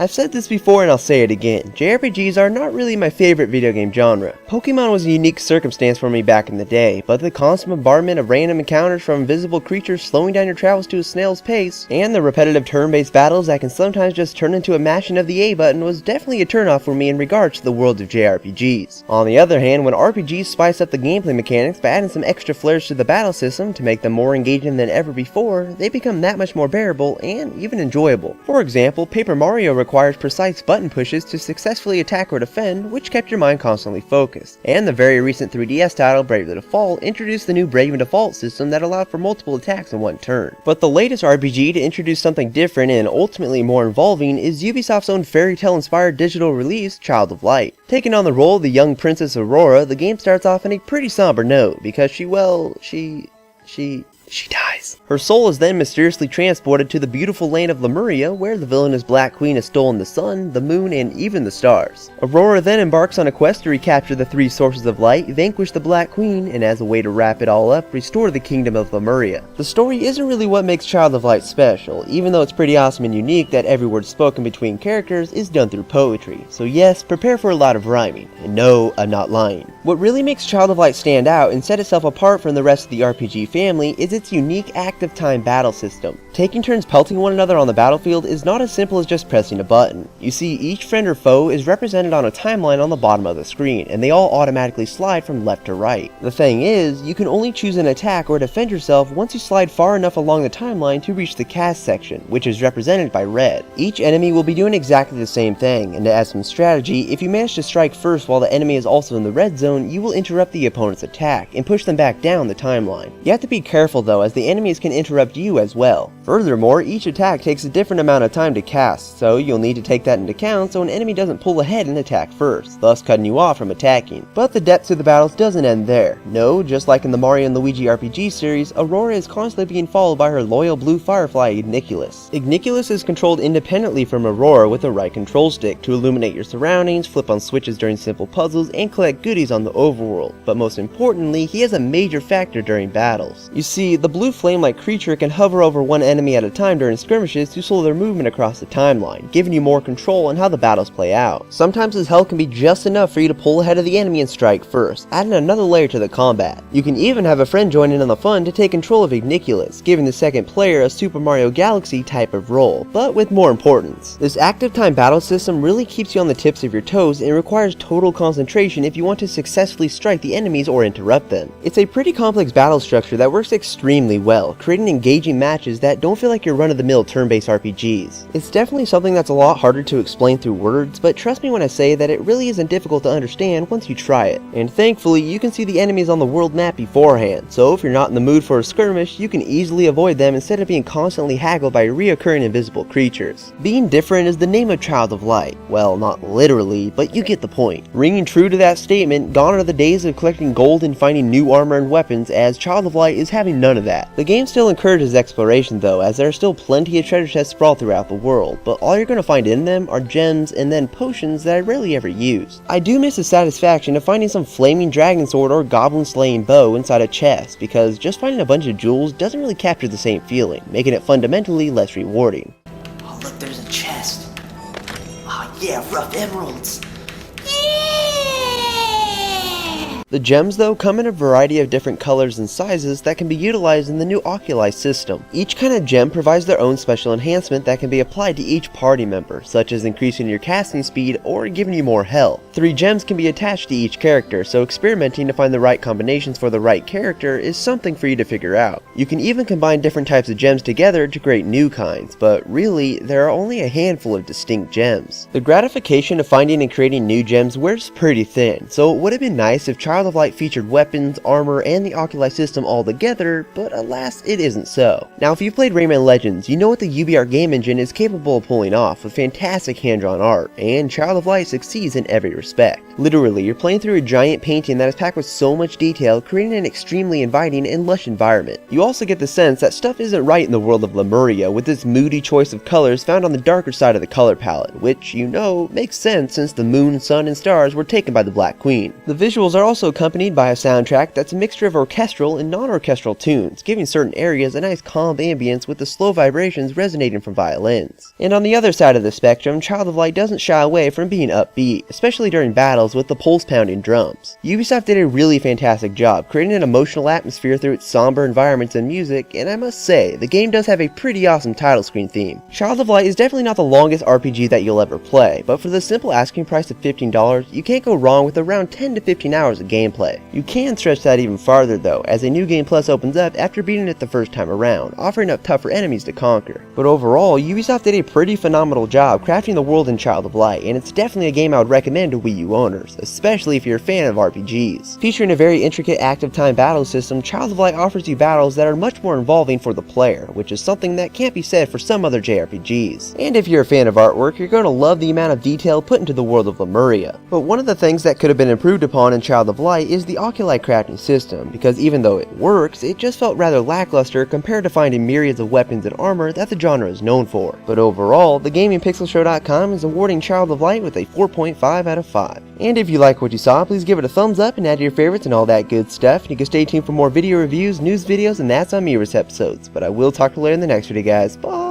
I've said this before and I'll say it again, JRPGs are not really my favorite video game genre. Pokemon was a unique circumstance for me back in the day, but the constant bombardment of random encounters from invisible creatures slowing down your travels to a snail's pace, and the repetitive turn-based battles that can sometimes just turn into a mashing of the A button was definitely a turnoff for me in regards to the world of JRPGs. On the other hand, when RPGs spice up the gameplay mechanics by adding some extra flares to the battle system to make them more engaging than ever before, they become that much more bearable and even enjoyable. For example, Paper Mario requires precise button pushes to successfully attack or defend, which kept your mind constantly focused. And the very recent 3DS title Bravely Default introduced the new Bravely Default system that allowed for multiple attacks in one turn. But the latest RPG to introduce something different and ultimately more involving is Ubisoft's own fairy tale inspired digital release, Child of Light. Taking on the role of the young Princess Aurora, the game starts off on a pretty somber note because she dies. Her soul is then mysteriously transported to the beautiful land of Lemuria, where the villainous Black Queen has stolen the sun, the moon, and even the stars. Aurora then embarks on a quest to recapture the three sources of light, vanquish the Black Queen, and as a way to wrap it all up, restore the kingdom of Lemuria. The story isn't really what makes Child of Light special, even though it's pretty awesome and unique that every word spoken between characters is done through poetry. So yes, prepare for a lot of rhyming. And no, I'm not lying. What really makes Child of Light stand out and set itself apart from the rest of the RPG family is its unique active time battle system. Taking turns pelting one another on the battlefield is not as simple as just pressing a button. You see, each friend or foe is represented on a timeline on the bottom of the screen, and they all automatically slide from left to right. The thing is, you can only choose an attack or defend yourself once you slide far enough along the timeline to reach the cast section, which is represented by red. Each enemy will be doing exactly the same thing, and to add some strategy, if you manage to strike first while the enemy is also in the red zone, you will interrupt the opponent's attack and push them back down the timeline. You have to be careful though, as the enemies can interrupt you as well. Furthermore, each attack takes a different amount of time to cast, so you'll need to take that into account so an enemy doesn't pull ahead and attack first, thus cutting you off from attacking. But the depth to the battles doesn't end there. No, just like in the Mario & Luigi RPG series, Aurora is constantly being followed by her loyal blue firefly Igniculus. Igniculus is controlled independently from Aurora with a right control stick to illuminate your surroundings, flip on switches during simple puzzles, and collect goodies on the overworld. But most importantly, he has a major factor during battles. You see, the blue flame-like creature can hover over one enemy at a time during skirmishes to slow their movement across the timeline, giving you more control on how the battles play out. Sometimes his health can be just enough for you to pull ahead of the enemy and strike first, adding another layer to the combat. You can even have a friend join in on the fun to take control of Igniculus, giving the second player a Super Mario Galaxy type of role, but with more importance. This active time battle system really keeps you on the tips of your toes and requires total concentration if you want to successfully strike the enemies or interrupt them. It's a pretty complex battle structure that works extremely well, creating engaging matches that don't feel like your run-of-the-mill turn-based RPGs. It's definitely something that's a lot harder to explain through words, but trust me when I say that it really isn't difficult to understand once you try it. And thankfully, you can see the enemies on the world map beforehand, so if you're not in the mood for a skirmish, you can easily avoid them instead of being constantly haggled by reoccurring invisible creatures. Being different is the name of Child of Light. Well, not literally, but you get the point. Ringing true to that statement, gone are the days of collecting gold and finding new armor and weapons, as Child of Light is having none of that. The game still encourages exploration though, as there are still plenty of treasure chests sprawled throughout the world, but all you're going to find in them are gems and then potions that I rarely ever use. I do miss the satisfaction of finding some flaming dragon sword or goblin slaying bow inside a chest, because just finding a bunch of jewels doesn't really capture the same feeling, making it fundamentally less rewarding. Oh look, there's a chest. Oh yeah, rough emeralds. The gems though come in a variety of different colors and sizes that can be utilized in the new Oculi system. Each kind of gem provides their own special enhancement that can be applied to each party member, such as increasing your casting speed or giving you more health. 3 gems can be attached to each character, so experimenting to find the right combinations for the right character is something for you to figure out. You can even combine different types of gems together to create new kinds, but really, there are only a handful of distinct gems. The gratification of finding and creating new gems wears pretty thin, so it would have been nice if Child of Light featured weapons, armor, and the Oculi system all together, but alas, it isn't so. Now, if you've played Rayman Legends, you know what the UbiArt game engine is capable of pulling off with fantastic hand-drawn art, and Child of Light succeeds in every respect. Literally, you're playing through a giant painting that is packed with so much detail, creating an extremely inviting and lush environment. You also get the sense that stuff isn't right in the world of Lemuria, with its moody choice of colors found on the darker side of the color palette, which, you know, makes sense since the moon, sun, and stars were taken by the Black Queen. The visuals are also accompanied by a soundtrack that's a mixture of orchestral and non-orchestral tunes, giving certain areas a nice calm ambience with the slow vibrations resonating from violins. And on the other side of the spectrum, Child of Light doesn't shy away from being upbeat, especially during battles with the pulse-pounding drums. Ubisoft did a really fantastic job creating an emotional atmosphere through its somber environments and music, and I must say, the game does have a pretty awesome title screen theme. Child of Light is definitely not the longest RPG that you'll ever play, but for the simple asking price of $15, you can't go wrong with around 10 to 15 hours of gameplay. You can stretch that even farther though, as a new game plus opens up after beating it the first time around, offering up tougher enemies to conquer. But overall, Ubisoft did a pretty phenomenal job crafting the world in Child of Light, and it's definitely a game I would recommend to Wii U owners, especially if you're a fan of RPGs. Featuring a very intricate active time battle system, Child of Light offers you battles that are much more involving for the player, which is something that can't be said for some other JRPGs. And if you're a fan of artwork, you're going to love the amount of detail put into the world of Lemuria. But one of the things that could have been improved upon in Child of Light is the oculi crafting system, because even though it works, it just felt rather lackluster compared to finding myriads of weapons and armor that the genre is known for. But overall, the GamingPixelShow.com is awarding Child of Light with a 4.5 out of 5. And if you like what you saw, please give it a thumbs up and add your favorites and all that good stuff. You can stay tuned for more video reviews, news videos, and That's on Me episodes. But I will talk to you later in the next video, guys. Bye!